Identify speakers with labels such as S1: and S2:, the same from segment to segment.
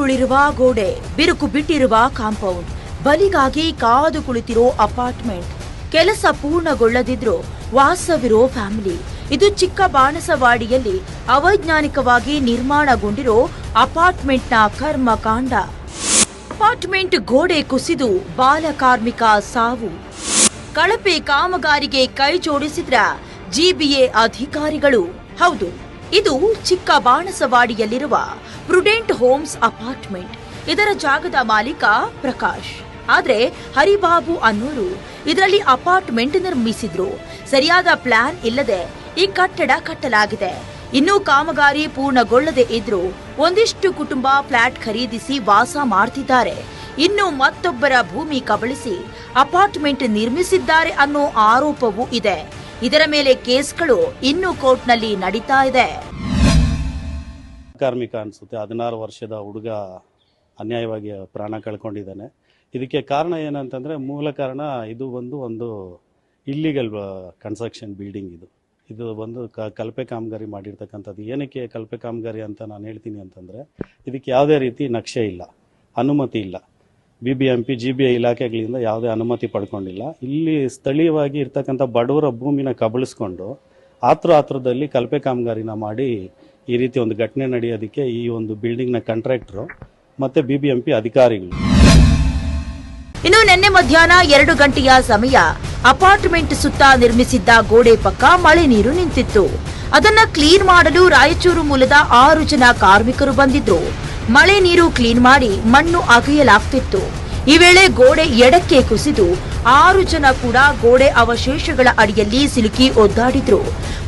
S1: ಉರುಳಿರುವ ಗೋಡೆ, ಬಿರುಕು ಬಿಟ್ಟಿರುವ ಕಾಂಪೌಂಡ್, ಬಲಿಗಾಗಿ ಕಾದು ಕುಳಿತಿರೋ ಅಪಾರ್ಟ್ಮೆಂಟ್, ಕೆಲಸ ಪೂರ್ಣಗೊಳ್ಳದಿದ್ರೂ ವಾಸವಿರೋ ಫ್ಯಾಮಿಲಿ. ಇದು ಚಿಕ್ಕ ಬಾಣಸವಾಡಿಯಲ್ಲಿ ಅವೈಜ್ಞಾನಿಕವಾಗಿ ನಿರ್ಮಾಣಗೊಂಡಿರೋ ಅಪಾರ್ಟ್ಮೆಂಟ್ನ ಕರ್ಮಕಾಂಡ. ಅಪಾರ್ಟ್ಮೆಂಟ್ ಗೋಡೆ ಕುಸಿದು ಬಾಲಕಾರ್ಮಿಕ ಸಾವು. ಕಳಪೆ ಕಾಮಗಾರಿಗೆ ಕೈ ಜೋಡಿಸಿದ್ರ ಜಿಬಿಎ ಅಧಿಕಾರಿಗಳು. ಹೌದು, ಇದು ಚಿಕ್ಕ ಬಾಣಸವಾಡಿಯಲ್ಲಿರುವ ಪ್ರುಡೆಂಟ್ ಹೋಮ್ಸ್ ಅಪಾರ್ಟ್ಮೆಂಟ್. ಇದರ ಜಾಗದ ಮಾಲೀಕ ಪ್ರಕಾಶ್. ಆದ್ರೆ ಹರಿಬಾಬು ಅನ್ನೋರು ಇದರಲ್ಲಿ ಅಪಾರ್ಟ್ಮೆಂಟ್ ನಿರ್ಮಿಸಿದ್ರು. ಸರಿಯಾದ ಪ್ಲಾನ್ ಇಲ್ಲದೆ ಈ ಕಟ್ಟಡ ಕಟ್ಟಲಾಗಿದೆ. ಇನ್ನೂ ಕಾಮಗಾರಿ ಪೂರ್ಣಗೊಳ್ಳದೆ ಇದ್ರೂ ಒಂದಿಷ್ಟು ಕುಟುಂಬ ಫ್ಲಾಟ್ ಖರೀದಿಸಿ ವಾಸ ಮಾಡ್ತಿದ್ದಾರೆ. ಇನ್ನು ಮತ್ತೊಬ್ಬರ ಭೂಮಿ ಕಬಳಿಸಿ ಅಪಾರ್ಟ್ಮೆಂಟ್ ನಿರ್ಮಿಸಿದ್ದಾರೆ ಅನ್ನೋ ಆರೋಪವೂ ಇದೆ. ಇದರ ಮೇಲೆ ಕೇಸ್ಗಳು ಇನ್ನೂ ಕೋರ್ಟ್ನಲ್ಲಿ ನಡೀತಾ ಇದೆ.
S2: ಕಾರ್ಮಿಕ ಅನ್ಸುತ್ತೆ, 16 ವರ್ಷದ ಹುಡುಗ ಅನ್ಯಾಯವಾಗಿ ಪ್ರಾಣ ಕಳ್ಕೊಂಡಿದ್ದಾನೆ. ಇದಕ್ಕೆ ಕಾರಣ ಏನಂತಂದ್ರೆ, ಮೂಲ ಕಾರಣ ಇದು ಒಂದು ಇಲ್ಲಿಗಲ್ ಕನ್ಸ್ಟ್ರಕ್ಷನ್ ಬಿಲ್ಡಿಂಗ್. ಇದು ಒಂದು ಕಳಪೆ ಕಾಮಗಾರಿ ಮಾಡಿರ್ತಕ್ಕಂಥದ್ದು. ಏನಕ್ಕೆ ಕಳಪೆ ಕಾಮಗಾರಿ ಅಂತ ನಾನು ಹೇಳ್ತೀನಿ ಅಂತಂದ್ರೆ, ಇದಕ್ಕೆ ಯಾವುದೇ ರೀತಿ ನಕ್ಷೆ ಇಲ್ಲ, ಅನುಮತಿ ಇಲ್ಲ. BBMP GBA ಇಲಾಖೆಗಳಿಂದ ಯಾವುದೇ ಅನುಮತಿ ಪಡ್ಕೊಂಡಿಲ್ಲ. ಇಲ್ಲಿ ಸ್ಥಳೀಯವಾಗಿ ಇರ್ತಕ್ಕಂಥ ಬಡವರ ಭೂಮಿನ ಕಬಳಿಸ್ಕೊಂಡು ಆತ್ರದಲ್ಲಿ ಕಳಪೆ ಕಾಮಗಾರಿನ ಮಾಡಿ ಈ ರೀತಿ ಒಂದು ಘಟನೆ ನಡೆಯೋದಕ್ಕೆ ಈ ಒಂದು ಬಿಲ್ಡಿಂಗ್ನ ಕಾಂಟ್ರಾಕ್ಟರು ಮತ್ತೆ BBMP ಅಧಿಕಾರಿಗಳು.
S1: ಇನ್ನು ನಿನ್ನೆ ಮಧ್ಯಾಹ್ನ 2 ಗಂಟೆಯ ಸಮಯ ಅಪಾರ್ಟ್ಮೆಂಟ್ ಸುತ್ತ ನಿರ್ಮಿಸಿದ್ದ ಗೋಡೆ ಪಕ್ಕ ಮಳೆ ನೀರು ನಿಂತಿತ್ತು. ಅದನ್ನ ಕ್ಲೀನ್ ಮಾಡಲು ರಾಯಚೂರು ಮೂಲದ 6 ಜನ ಕಾರ್ಮಿಕರು ಬಂದಿದ್ರು. ಮಳೆ ನೀರು ಕ್ಲೀನ್ ಮಾಡಿ ಮಣ್ಣು ಅಗೆಯಲಾಗ್ತಿತ್ತು. ಈ ವೇಳೆ ಗೋಡೆ ಎಡಕ್ಕೆ ಕುಸಿದು 6 ಜನ ಕೂಡ ಗೋಡೆ ಅವಶೇಷಗಳ ಅಡಿಯಲ್ಲಿ ಸಿಲುಕಿ ಒದ್ದಾಡಿದ್ರು.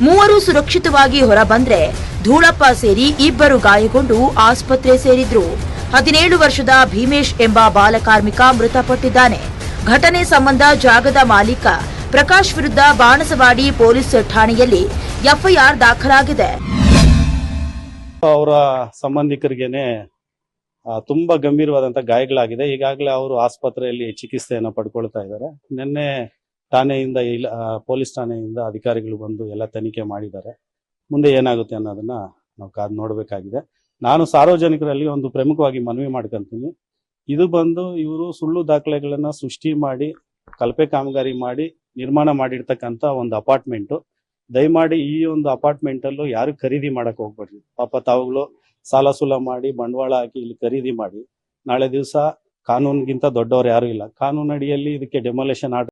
S1: 3 ಸುರಕ್ಷಿತವಾಗಿ ಹೊರಬಂದ್ರೆ ಧೂಳಪ್ಪ ಸೇರಿ 2 ಗಾಯಗೊಂಡು ಆಸ್ಪತ್ರೆ ಸೇರಿದ್ರು. 17 ವರ್ಷದ ಭೀಮೇಶ್ ಎಂಬ ಬಾಲಕಾರ್ಮಿಕ ಮೃತಪಟ್ಟಿದ್ದಾನೆ. ಘಟನೆ ಸಂಬಂಧ ಜಾಗದ ಮಾಲೀಕ ಪ್ರಕಾಶ್ ವಿರುದ್ಧ ಬಾಣಸವಾಡಿ ಪೊಲೀಸ್ ಠಾಣೆಯಲ್ಲಿ FIR ದಾಖಲಾಗಿದೆ.
S2: ಅವರ ಸಂಬಂಧಿಕರಿಗೇನೆ ತುಂಬಾ ಗಂಭೀರವಾದಂತಹ ಗಾಯಗಳಾಗಿದೆ. ಈಗಾಗಲೇ ಅವರು ಆಸ್ಪತ್ರೆಯಲ್ಲಿ ಚಿಕಿತ್ಸೆಯನ್ನು ಪಡ್ಕೊಳ್ತಾ ಇದ್ದಾರೆ. ನಿನ್ನೆ ಪೊಲೀಸ್ ಠಾಣೆಯಿಂದ ಅಧಿಕಾರಿಗಳು ಬಂದು ಎಲ್ಲ ತನಿಖೆ ಮಾಡಿದ್ದಾರೆ. ಮುಂದೆ ಏನಾಗುತ್ತೆ ಅನ್ನೋದನ್ನ ನಾವು ಕಾದು ನೋಡಬೇಕಾಗಿದೆ. ನಾನು ಸಾರ್ವಜನಿಕರಲ್ಲಿ ಒಂದು ಪ್ರಮುಖವಾಗಿ ಮನವಿ ಮಾಡ್ಕೊಂತೀನಿ. ಇದು ಇವರು ಸುಳ್ಳು ದಾಖಲೆಗಳನ್ನ ಸೃಷ್ಟಿ ಮಾಡಿ ಕಳಪೆ ಕಾಮಗಾರಿ ಮಾಡಿ ನಿರ್ಮಾಣ ಮಾಡಿರ್ತಕ್ಕಂಥ ಒಂದು ಅಪಾರ್ಟ್ಮೆಂಟ್. ದಯಮಾಡಿ ಈ ಒಂದು ಅಪಾರ್ಟ್ಮೆಂಟ್ ಅಲ್ಲೂ ಯಾರು ಖರೀದಿ ಮಾಡಕ್ ಹೋಗ್ಬೇಡ್ರಿ. ಪಾಪ ತಾವುಗಳು ಸಾಲ ಸೂಲ ಮಾಡಿ ಬಂಡವಾಳ ಹಾಕಿ ಇಲ್ಲಿ ಖರೀದಿ ಮಾಡಿ ನಾಳೆ ದಿವಸ ಕಾನೂನಿಗಿಂತ ದೊಡ್ಡವರು ಯಾರು ಇಲ್ಲ. ಕಾನೂನು ಅಡಿಯಲ್ಲಿ ಇದಕ್ಕೆ ಡೆಮೊಲೇಷನ್ ಆರ್ಡರ್